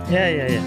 Ya, ya, ya.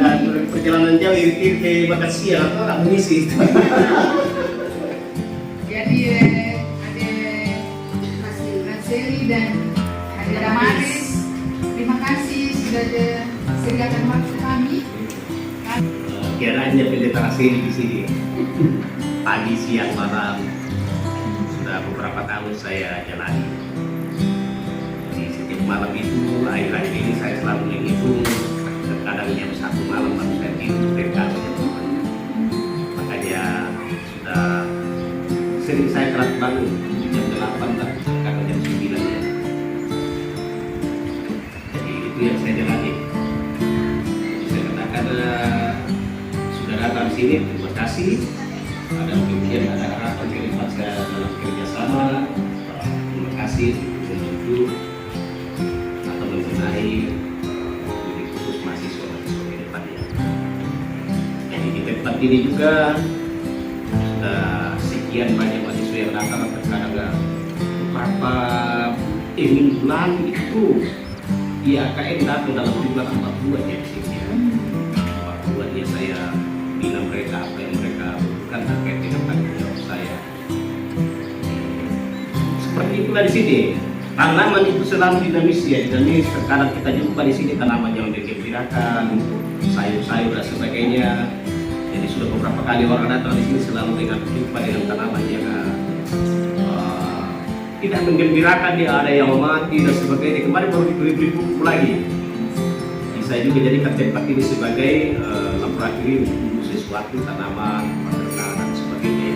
Nah, perjalanan jauh itu ke Bekasi ya, atau amunisi. Jadi ada Seli dan ada Damaris. Terima kasih sudah sediakan waktu kami. Kiranya pendeta Raseli di sini. Pagi, siang, malam sudah beberapa tahun saya jalani. Di setiap malam itu, akhir-akhir ini saya selalu menghitung. Kadang jam 1 malam baru saya tidur dekat. Makanya sudah sering saya telat bangun jam 8 lah, kadang jam 9 ya. Jadi itu yang saya jalani. Saya katakan sudah datang sini, terima kasih. Ada kemudian ada harapan ke depan saya dalam kerjasama. Terima kasih untuk atau membenahi tempat ini juga sekian banyak mahasiswa yang datang, terkadang beberapa minggu lalu itu IAKN datang dalam jumlah 42 ya di sini ya. 42 ya, saya bilang mereka apa yang mereka butuhkan terkait dengan tanggung jawab saya. Seperti itulah di sini. Tanaman itu selalu dinamis ya, dinamis. Terkadang kita jumpa di sini tanaman yang menggembirakan, sayur-sayur dan sebagainya. Jadi sudah beberapa kali orang datang di sini selalu dengan jumpa dengan tanaman yang tidak menggembirakan, dia ada yang mati dan sebagainya. Kemarin baru diberi buku lagi. Jadi saya juga jadikan tempat ini sebagai laboratorium untuk sesuatu tanaman, peternakan dan sebagainya.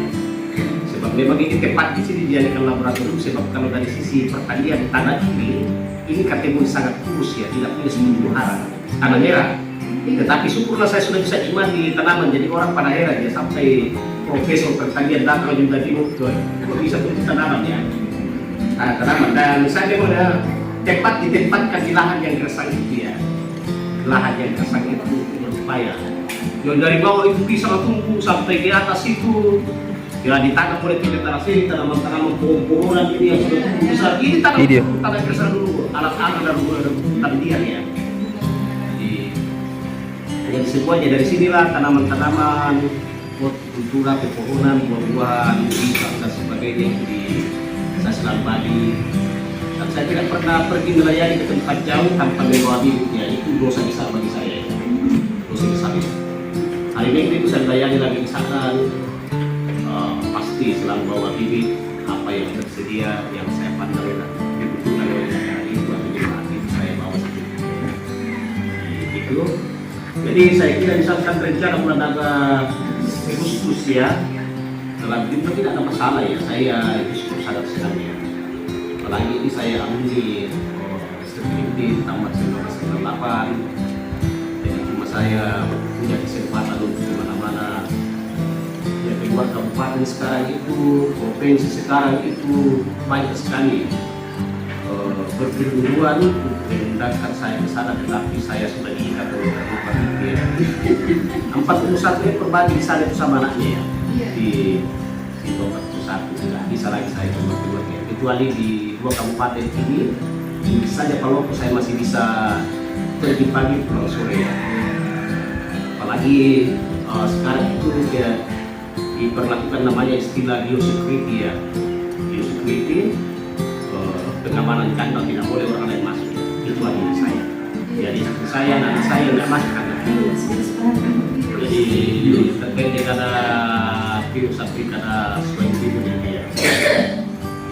Sebab memang ini tempat di sini dijadikan laboratorium sebab kalau dari sisi pertanian tanah ini kategori sangat kurus ya, tidak punya seluruh hara, tanah merah. Tetapi syukurlah saya sudah bisa nikmati tanaman, jadi orang pada heran ya, sampai profesor pertanian datang juga bingung, kok bisa tumbuh tanaman ya. Nah, tanaman, dan saya memang tempat ditempatkan di lahan yang gersang itu ya, lahan yang gersang itu berupaya. Yang dari bawah itu bisa tumbuh sampai ke atas itu, ya ditanam oleh pendeta Raseli tanaman-tanaman pohon-pohonan ini yang sudah tumbuh besar. Ini tanah gersang dulu, alat-alat dan tanaman ya. Jadi semuanya dari sinilah tanaman-tanaman, kultura, pepohonan, buah-buahan, pisang dan sebagainya di Saslan Padi. Dan saya tidak pernah pergi melayani ke tempat jauh tanpa membawa bibitnya. Itu dosa besar bagi saya. Dosa besar itu. Hari Minggu itu saya melayani lagi di sana. Pasti selalu bawa bibit apa yang tersedia, yang saya pandang dibutuhkan oleh saya itu atau jemaat itu saya bawa sendiri. Itu. Jadi Jadi saya kira misalkan rencana bulan Agustus ya, dalam itu tidak ada masalah ya. Saya itu cukup sadar sekali ya. Apalagi ini saya alumni Sekeliling tamat 1998. Jadi cuma saya punya kesempatan untuk kemana-mana. Ya keluar kabupaten sekarang itu, provinsi sekarang itu banyak sekali berkerubuan untuk mengundangkan saya ke sana, tetapi saya sudah diikat oleh Bupati ya. 41 ekor babi di sana itu sama anaknya ya. Di Tobat Pusat tidak bisa lagi saya keluar ya. Kecuali di 2 kabupaten ini saja kalau saya masih bisa pergi pagi pulang sore ya. Apalagi sekarang itu ya diperlakukan namanya istilah biosecurity ya. Biosecurity, pengamanan kantor tidak boleh orang lain masuk ya. Kecuali saya. Jadi saya dan anak saya nggak masuk kantor. Jadi terkait dengan virus Afrika ada swine fever ini ya.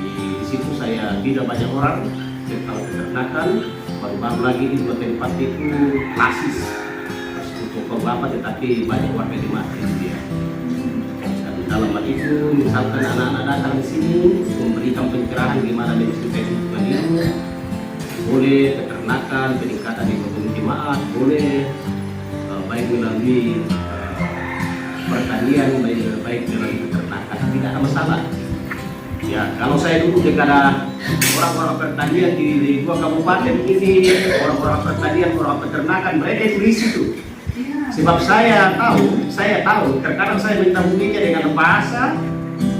Di situ saya tidak banyak orang tentang peternakan. Baru-baru lagi di dua tempat itu klasis untuk beberapa, tetapi banyak warga di mati dia. Dan dalam hal itu misalkan anak-anak datang di sini memberikan pencerahan gimana dia mesti hidup itu, boleh peternakan, peningkatan ekonomi jemaat, boleh baik melalui pertanian, baik melalui peternakan, tidak ada masalah. Ya, kalau saya dulu juga ada orang-orang pertanian di 2 kabupaten ini, orang-orang pertanian, orang peternakan, mereka itu di situ. Sebab saya tahu, terkadang saya minta buktinya dengan bahasa,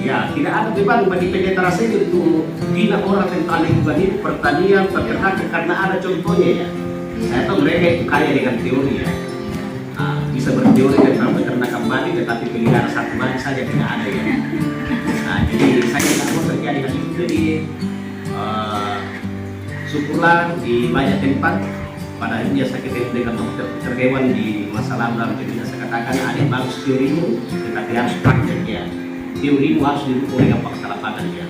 ya tidak ada beban bagi PDT rasanya untuk bina orang tentang lingkungan hidup, pertanian, peternakan, karena ada contohnya ya. Saya tahu mereka itu kaya dengan teori ya. Bisa berteori tentang peternakan babi, tetapi pelihara satu babi saja tidak ada ya. Jadi saya tidak mau terjadi hal itu. Jadi syukurlah di banyak tempat pada akhirnya saya ketemu dengan dokter hewan di masa lalu, jadi saya katakan ada yang bagus teorimu, tetapi harus prakteknya. Teorimu harus didukung dengan fakta lapangan ya,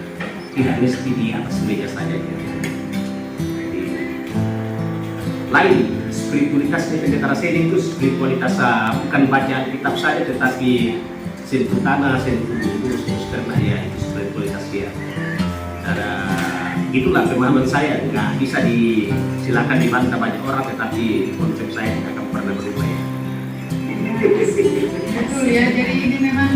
tidak mesti di atas meja saja ya. Jadi, lain spiritualitas di negara sini itu spiritualitas bukan bacaan kitab saja, tetapi sentuh tanah, sentuh bumi, karena ya itu spiritualitas dia. Itulah pemahaman saya, nggak bisa silakan dibantah banyak orang, tetapi konsep saya tidak akan pernah berubah ya. Betul ya, jadi ini memang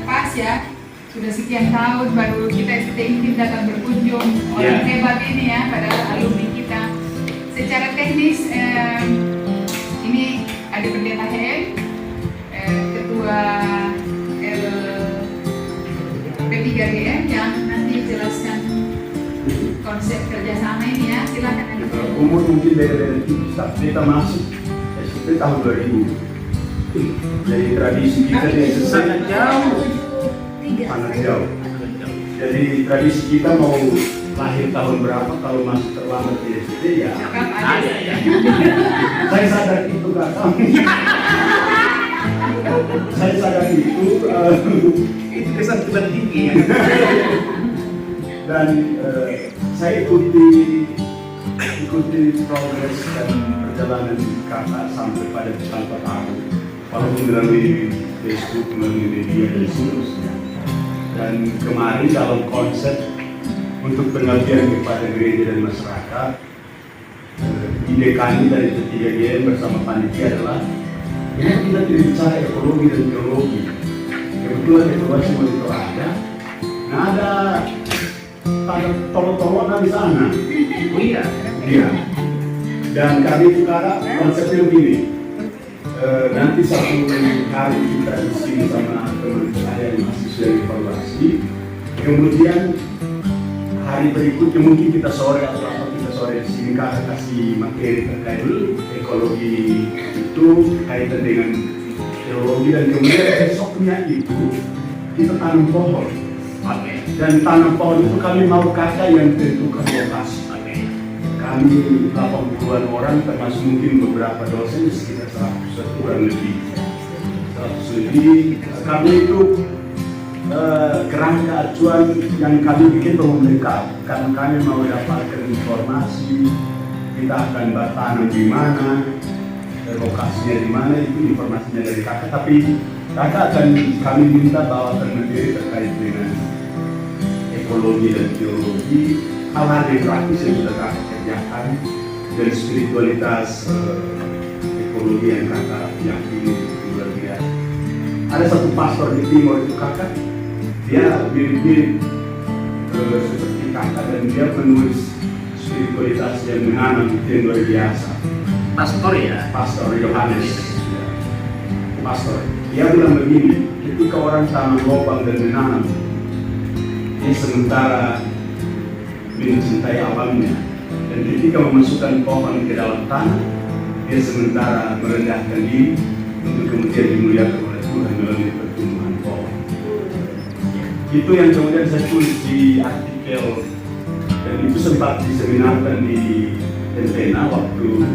pas ya, sudah sekian tahun baru kita ingin datang berkunjung orang hebat ini ya, pada alumni kita. Secara teknis ini ada pendeta Hen, ketua P3GM yang nanti jelaskan konsep kerjasama ini ya, silakan. Umur mungkin dari kita masuk SMP tahun 2000. Jadi tradisi kita sangat jauh. Sangat jauh. Jadi tradisi kita mau lahir tahun berapa, kalau masuk terlambat di SD ya. Ada ya. Saya sadar itu nggak tahu. Saya sadar itu. Itu kesan tinggi ya. Dan saya ikuti progres dan perjalanan kakak sampai pada 4 tahun, walaupun melalui Facebook, melalui media dan seterusnya. Dan kemarin dalam konsep untuk pengabdian kepada gereja dan masyarakat, ide kami dari P3GM bersama panitia adalah kenapa kita tidak bicara ekologi dan teologi. Kebetulan evaluasi monitor ada, nah ada tolong-tolongan di sana. Oh iya. Iya. Dan kami sekarang konsepnya begini. Nanti satu hari kita di sini sama teman saya yang mahasiswa evaluasi. Kemudian hari berikutnya mungkin kita sore atau apa kita sore di sini kakak kasih materi terkait ekologi itu kaitan dengan teologi, dan kemudian besoknya itu kita tanam pohon. Dan tanam pohon itu kami mau kakak yang tentukan lokasi. Kami 80-an orang, termasuk mungkin beberapa dosen, sekitar 100 kurang lebih. 100 lebih. Kami itu kerangka acuan yang kami bikin belum lengkap, karena kami mau dapatkan informasi kita akan bertanam di mana, lokasinya di mana itu informasinya dari kakak, tapi kakak akan kami minta bawakan materi terkait dengan ekologi dan teologi, hal-hal yang praktis yang sudah kakak kerjakan, dan spiritualitas ekologi yang kakak yakini luar biasa. Ada satu pastor di Timur itu kakak, dia mirip-mirip seperti kakak, dan dia menulis spiritualitas yang menanam itu yang luar biasa. Pastor ya? Pastor Yohanes, ya. Pastor, dia bilang begini, ketika orang tanam lubang dan menanam, dia sementara mencintai alamnya, dan ketika memasukkan pohon ke dalam tanah, dia sementara merendahkan diri untuk kemudian dimuliakan oleh Tuhan melalui pertumbuhan pohon. Itu yang kemudian saya tulis di artikel, dan itu sempat diseminarkan di Tentena waktu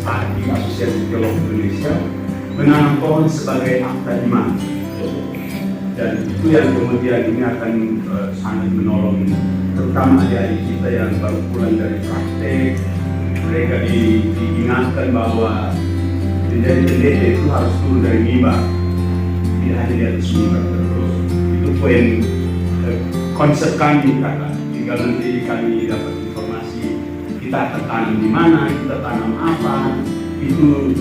di Asosiasi Teolog Indonesia, menanam pohon sebagai akta iman, dan itu yang kemudian ini akan sangat menolong terutama adik-adik kita yang baru pulang dari praktek. Mereka diingatkan bahwa menjadi pendeta itu harus turun dari mimbar, tidak hanya di atas mimbar terus. Itu poin konsep kami kakak. Tinggal nanti kami dapat informasi kita akan tanam di mana, kita tanam apa, itu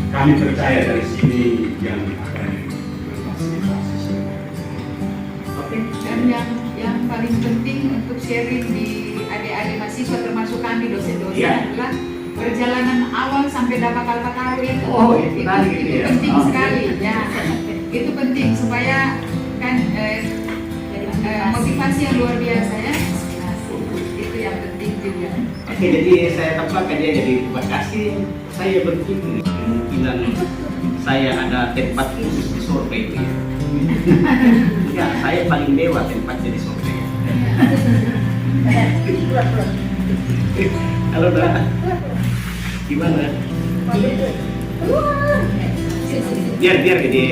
kami percaya dari sini yang akan memfasilitasi semua. Oke, dan yang paling penting untuk sharing di adik-adik mahasiswa termasuk kami dosen-dosen adalah perjalanan awal sampai dapat alfa tahu itu. Itu tadi gitu ya. Penting sekali ya. Itu penting supaya kan motivasi yang luar biasa ya. Itu yang penting juga. Oke, jadi saya tambahkan dia, jadi terima kasih. Saya berpikir kemungkinan saya ada tempat khusus di survei itu ya. Ya, saya paling dewa tempatnya di survei. Halo dah, gimana? Biar gede.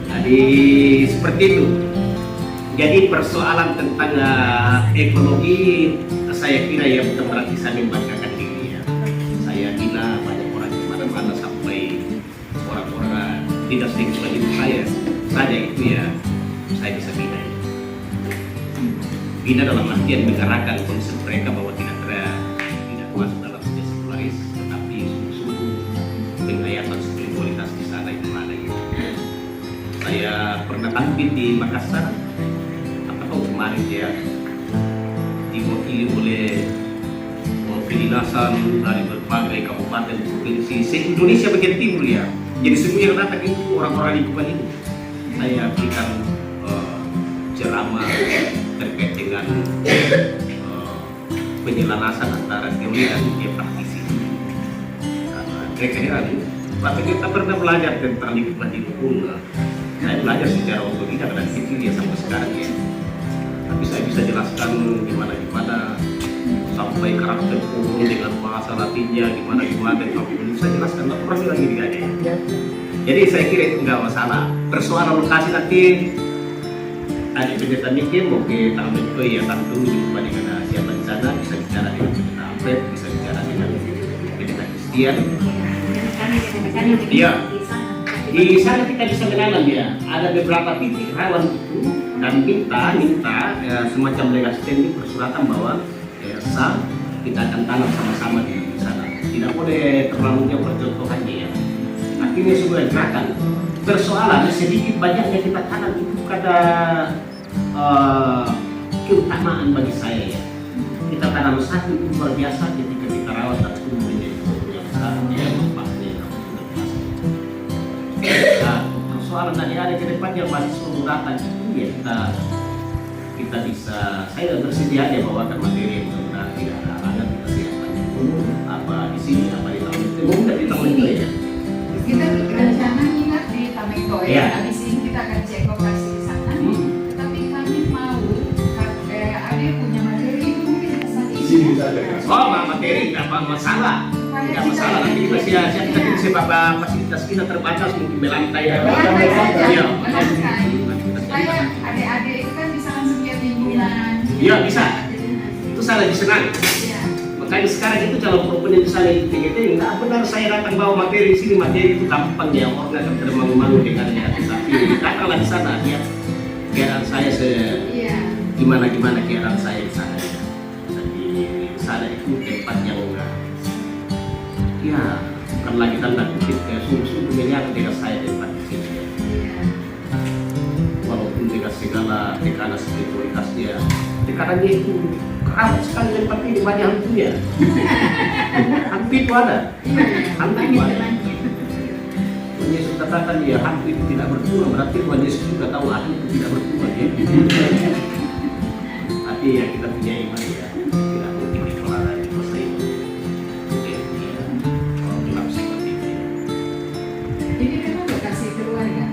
Jadi seperti itu. Jadi persoalan tentang ekologi, saya kira ya bukan berarti saya membanggakan diri ya. Saya kira banyak orang di mana-mana sampai orang-orang tidak sedikit seperti saya saja itu ya, saya bisa bina. Bina dalam artian menggerakkan konsep mereka bahwa tidak masuk dalam sejak sekularis, tetapi sungguh-sungguh penghayatan spiritualitas di sana itu ada gitu. Saya pernah tampil di Makassar, kemarin ya, diwakili oleh kedinasan dari berbagai kabupaten provinsi se-Indonesia bagian timur ya. Jadi semua yang datang itu orang-orang lingkungan ini. Saya berikan ceramah terkait dengan penyelarasan antara teori dan dunia praktisi. Mereka heran, tapi kita pernah belajar tentang lingkungan hidup. Saya belajar secara otodidak dan kecil ya sampai sekarang ya. Tapi saya bisa jelaskan gimana sampai karakter pohon dengan bahasa Latinnya gimana kalau saya jelaskan nggak pernah bilang gini aja ya. Jadi saya kira itu nggak masalah. Persoalan lokasi nanti ada pendeta mikir mau ke Taman itu ya tentu jumpa dengan siapa di sana, bisa bicara dengan pendeta Alfred, bisa bicara dengan pendeta Christian. Iya. Di sana kita bisa menanam ya. Ada beberapa titik rawan itu. Dan minta semacam legal standing persuratan bahwa kita akan tanam sama-sama di sana. Tidak boleh terlalu jauh percontohannya ya. Akhirnya sudah gerakan. Persoalan sedikit banyaknya kita tanam itu kada keutamaan bagi saya ya. Kita tanam satu itu luar biasa ketika kita rawat dan tumbuh menjadi yang besar ya manfaatnya sudah biasa. Persoalan tadi ada ke depannya masih datang ya kita bisa, saya bersedia aja bawakan materi yang benar tidak ada halangan, kita siapkan apa di sini apa di Taman itu mungkin di Taman itu ya. Kita rencana ingat di Taman itu ya. Habis ini kita akan cek lokasi di sana. Tapi kami mau ada punya materi itu mungkin di sini bisa ada. Oh, materi apa masalah? Tidak masalah, nanti kita siap kita sebab fasilitas kita terbatas mungkin melantai ya. Melantai saja. Iya. Supaya adik-adik itu kan bisa langsung lihat lingkungan. Iya bisa. Itu saya lebih senang. Iya. Makanya sekarang itu kalau proponen misalnya itu PGT, nggak benar saya datang bawa materi sini, materi itu gampang ya, orang akan termangu-mangu dengannya. Tapi datanglah di sana, lihat keadaan saya Iya. gimana keadaan saya di sana. Jadi di sana itu tempat yang ya bukan lagi tanda kutip kayak sungguh-sungguh melihat dengan saya tempat di sini. Iya. Walaupun dengan segala tekanan spiritualitas dia, tekanannya itu keras sekali tempat ini, banyak hantunya. Hantu itu ada. Iya. Hantu itu ada. Tuhan Yesus katakan ya hantu itu tidak bertuah, berarti Tuhan Yesus juga tahu hantu itu tidak bertuah ya. Tapi ya kita punya iman ya, tidak mungkin ditolak dari dosa itu. Kalau gelap seperti itu. Ini memang lokasi keluarga.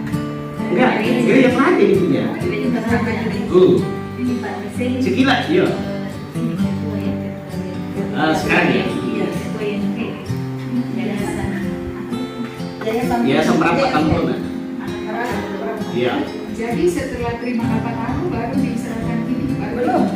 Enggak, gereja Pelate ini punya. Ini Pak Mesin. Sekilas ya. Sekarang ya. Ya seberapa tahun? Iya. Jadi setelah terima kapal tahu baru diserahkan ini baru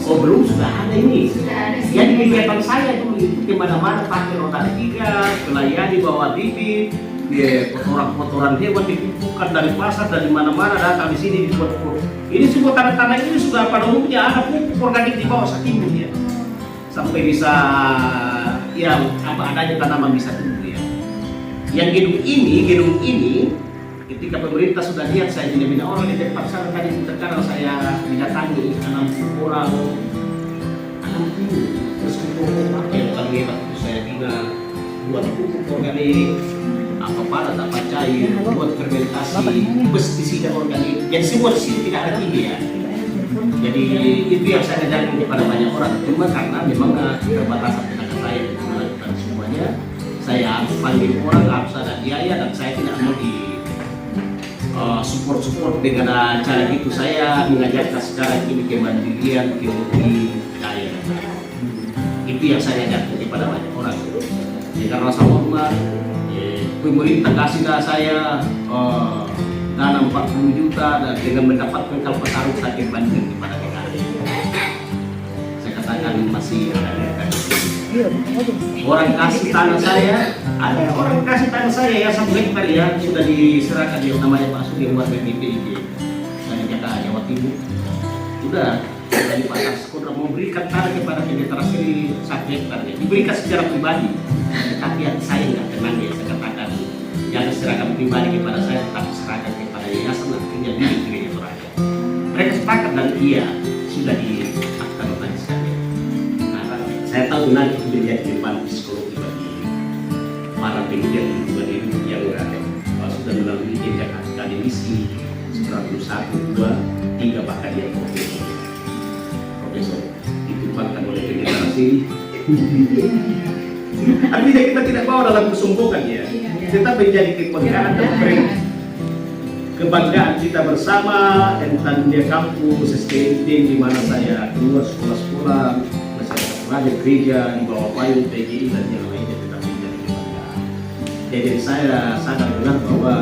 Oh belum, sudah ada ini. sudah ada sih. Jadi kegiatan saya dulu itu kemana-mana pakai roda 3, kelayani bawa bibit, ya, kotoran-kotoran hewan dikumpulkan dari pasar, dari mana-mana datang di sini dibuat pupuk. Ini semua tanah-tanah ini sudah pada umumnya ada pupuk organik di bawah setimbun ya, sampai bisa yang apa adanya tanaman bisa tumbuh ya. Yang gedung ini ketika pemerintah sudah lihat saya bina orang di tempat sana tadi terkadang saya didatangi 60 orang, 60 terus pupuk apa yang paling hebat itu saya bina buat pupuk organik, apa pada apa cair, buat fermentasi, pestisida organik. Jadi semua di sini tidak ada kimia. Jadi itu yang saya ajarkan kepada banyak orang. Cuma karena memang keterbatasan tenaga saya untuk melakukan semuanya, saya harus panggil orang, harus ada biaya dan saya tidak mau di support dengan cara itu. Saya mengajarkan sekarang ini kemandirian, teologi, daya. Itu yang saya ajarkan kepada banyak orang. Dengan rasa hormat, pemerintah kasih saya dana 40 juta dan dengan mendapatkan kalpataruh saya banding kepada negara. Saya katakan masih ada orang kasih tanah saya, ada orang kasih tanah saya yang 1 hektar ya sudah diserahkan yang namanya Pak Sugeng buat BPPID dari Jakarta Jawa Timur. Sudah dari Pak Saskoda memberikan tanah kepada penetra sendiri 1 hektar ya. Diberikan secara pribadi, tapi saya nggak tenang ya. Saya katakan jangan serahkan pribadi kepada saya, tapi serahkan kepada yayasan akhirnya di gereja Toraja. Mereka sepakat dan iya sudah diakta notariskan ya. Saya tahu nanti itu menjadi beban psikologi bagi para pendidik lingkungan hidup yang sudah melalui jenjang akademisi 101, 2, 3 bahkan dia profesor ditumpangkan oleh generasi. Artinya kita tidak bawa dalam kesombongan ya, kita menjadi kebanggaan dan kebanggaan kita bersama tentang dia kampus STMT di mana saya keluar sekolah-sekolah, masyarakat gereja di bawah payung PGI dan yang lainnya tetap menjadi kebanggaan. Jadi saya sadar benar bahwa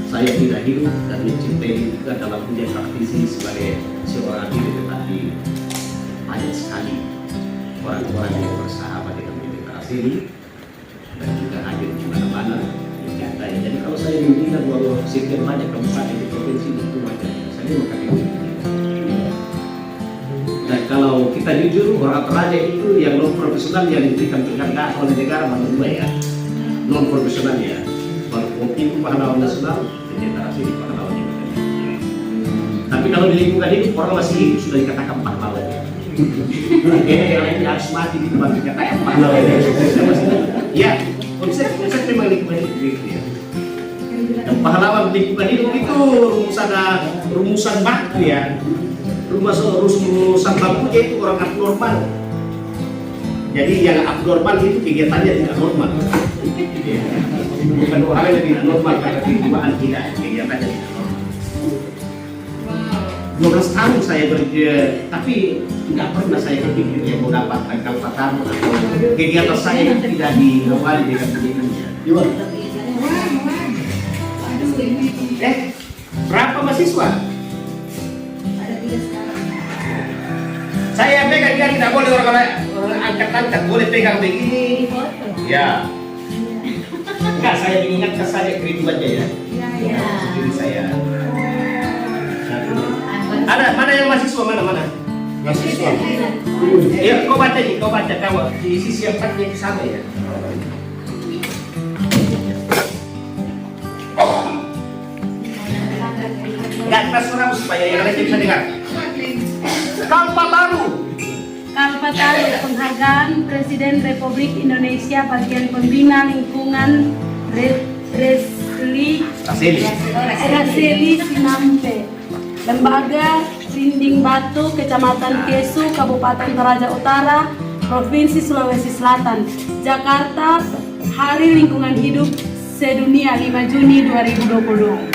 saya tidak hidup dan mencintai juga dalam dunia praktisi sebagai seorang diri, tetapi banyak sekali orang-orang yang bersahabat dengan demokrasi ini dan juga hadir di mana-mana mencintai. Jadi kalau saya membina bahwa sekian banyak kabupaten di provinsi itu wajar, saya maka itu. Dan kalau kita jujur, orang Toraja itu yang non profesional yang diberikan penghargaan oleh negara baru 2 ya, non profesional ya. Kalau itu pahlawan nasional, generasi di pahlawan juga. Tapi kalau di lingkungan hidup orang masih hidup sudah dikatakan pahlawan ya. Yang lainnya harus mati di tempat dikatakan pahlawan. Ya, konsep memang lingkungan hidup begitu ya. Dan pahlawan lingkungan hidup itu rumusan baku ya. Rumusan bakunya itu orang abnormal. Jadi yang abnormal itu kegiatannya tidak normal. Bukan orang yang tidak normal karena kehidupan tidak, kegiatannya tidak normal. 12 tahun saya bekerja, tapi tidak pernah saya berpikir yang mau dapatkan kalpataruh atau kegiatan saya tidak diawali dengan pendidikannya. Berapa mahasiswa? Ada 3 sekarang. Saya pegang kan tidak boleh orang angkat-angkat, boleh pegang begini. Ya. Enggak, saya mengingatkan saya kerinduannya ya. Iya. Diri saya. Ada mana yang mahasiswa mana? Mahasiswa. Ya, kau baca kau di sisi yang empatnya itu sama ya. Enggak kita suram supaya yang lain bisa dengar. Kalpa baru. Kalpataru penghargaan Presiden Republik Indonesia bagian pembina lingkungan Raseli Sinampe, Lembaga Rinding Batu, Kecamatan Kesu, Kabupaten Toraja Utara, Provinsi Sulawesi Selatan, Jakarta, Hari Lingkungan Hidup Sedunia 5 Juni 2020.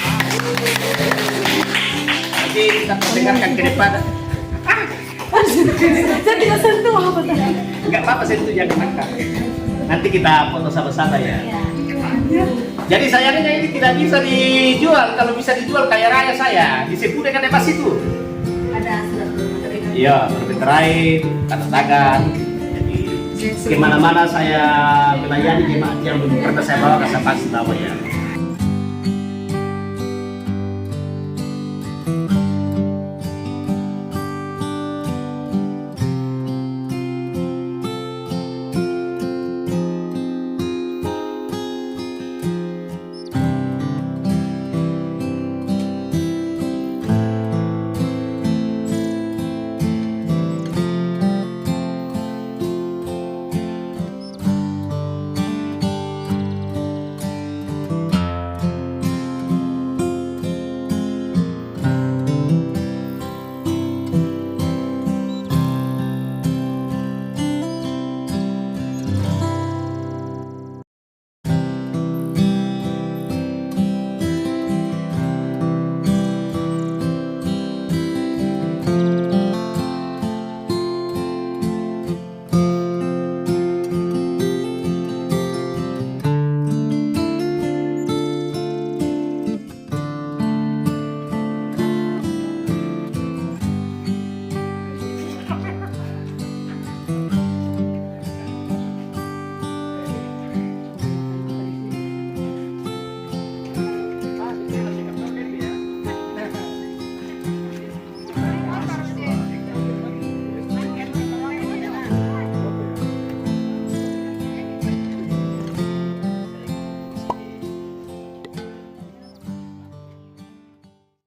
Nanti kita dengarkan ke depan. Saya tidak sentuh apa tadi. Enggak apa-apa, saya itu jangan angkat. Nanti kita foto sama-sama ya. Jadi sayangnya ini tidak bisa dijual. Kalau bisa dijual kaya raya saya. Di Sepudi kan pas itu. Ada surat Iya, bercerai, tanda tangan. Jadi kemana-mana saya melayani jemaat yang belum pernah saya bawa ke Sabah ya.